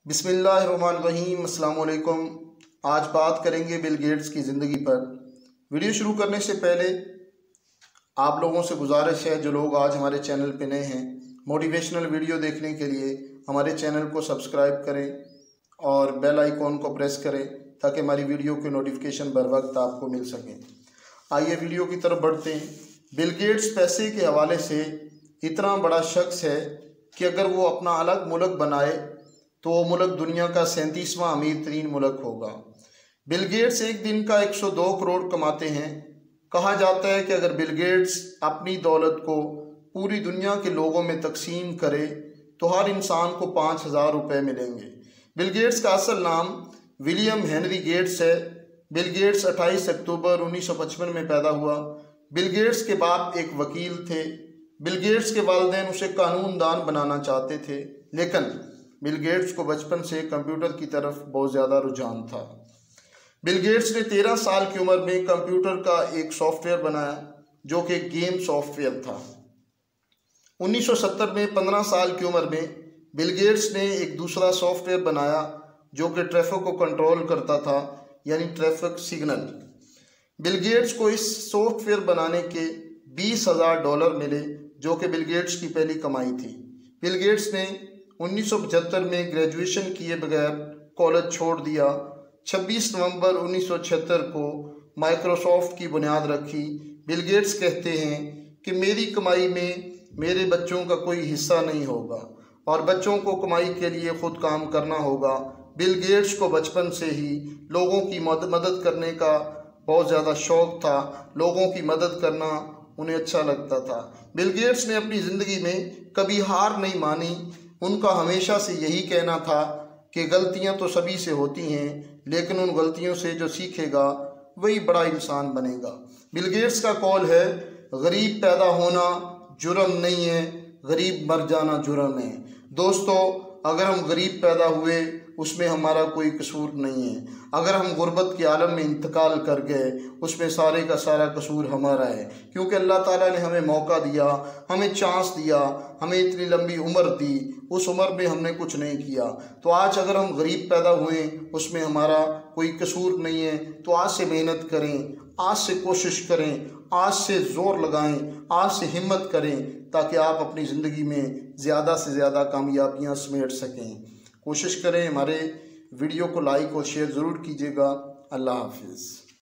बिस्मिल्लाहिर्रहमानिर्रहीम। अस्सलाम वालेकुम। आज बात करेंगे बिल गेट्स की ज़िंदगी पर। वीडियो शुरू करने से पहले आप लोगों से गुजारिश है, जो लोग आज हमारे चैनल पे नए हैं, मोटिवेशनल वीडियो देखने के लिए हमारे चैनल को सब्सक्राइब करें और बेल आइकॉन को प्रेस करें ताकि हमारी वीडियो के नोटिफिकेशन बर वक्त आपको मिल सकें। आइए वीडियो की तरफ बढ़ते हैं। बिल गेट्स पैसे के हवाले से इतना बड़ा शख्स है कि अगर वो अपना अलग मुल्क बनाए तो वो मुल्क दुनिया का 37वां अमीर तरीन मुल्क होगा। बिल गेट्स एक दिन का 102 करोड़ कमाते हैं। कहा जाता है कि अगर बिल गेट्स अपनी दौलत को पूरी दुनिया के लोगों में तकसीम करे तो हर इंसान को 5,000 रुपये मिलेंगे। बिल गेट्स का असल नाम विलियम हेनरी गेट्स है। बिल गेट्स 28 अक्टूबर 1955 में पैदा हुआ। बिल गेट्स के बाप एक वकील थे। बिल गेट्स के वालिदैन उसे कानूनदान बनाना चाहते थे, लेकिन बिल गेट्स को बचपन से कंप्यूटर की तरफ बहुत ज़्यादा रुझान था। बिल गेट्स ने 13 साल की उम्र में कंप्यूटर का एक सॉफ्टवेयर बनाया जो कि गेम सॉफ्टवेयर था। 1970 में 15 साल की उम्र में बिल गेट्स ने एक दूसरा सॉफ्टवेयर बनाया जो कि ट्रैफिक को कंट्रोल करता था, यानी ट्रैफिक सिग्नल। बिल गेट्स को इस सॉफ्टवेयर बनाने के $20,000 मिले, जो कि बिल गेट्स की पहली कमाई थी। बिल गेट्स ने 1975 में ग्रेजुएशन किए बगैर कॉलेज छोड़ दिया। 26 नवंबर 1976 को माइक्रोसॉफ्ट की बुनियाद रखी। बिल गेट्स कहते हैं कि मेरी कमाई में मेरे बच्चों का कोई हिस्सा नहीं होगा और बच्चों को कमाई के लिए खुद काम करना होगा। बिल गेट्स को बचपन से ही लोगों की मदद करने का बहुत ज़्यादा शौक़ था। लोगों की मदद करना उन्हें अच्छा लगता था। बिल गेट्स ने अपनी ज़िंदगी में कभी हार नहीं मानी। उनका हमेशा से यही कहना था कि गलतियां तो सभी से होती हैं, लेकिन उन गलतियों से जो सीखेगा वही बड़ा इंसान बनेगा। बिल गेट्स का कॉल है, गरीब पैदा होना जुर्म नहीं है, गरीब मर जाना जुर्म है। दोस्तों, अगर हम गरीब पैदा हुए उसमें हमारा कोई कसूर नहीं है। अगर हम गुर्बत के आलम में इंतकाल कर गए उसमें सारे का सारा कसूर हमारा है, क्योंकि अल्लाह ताला ने हमें मौका दिया, हमें चांस दिया, हमें इतनी लंबी उम्र दी, उस उम्र में हमने कुछ नहीं किया। तो आज अगर हम गरीब पैदा हुए उसमें हमारा कोई कसूर नहीं है। तो आज से मेहनत करें, आज से कोशिश करें, आज से ज़ोर लगाएं, आज से हिम्मत करें ताकि आप अपनी ज़िंदगी में ज़्यादा से ज़्यादा कामयाबियाँ समेट सकें। कोशिश करें। हमारे वीडियो को लाइक और शेयर ज़रूर कीजिएगा। अल्लाह हाफिज़।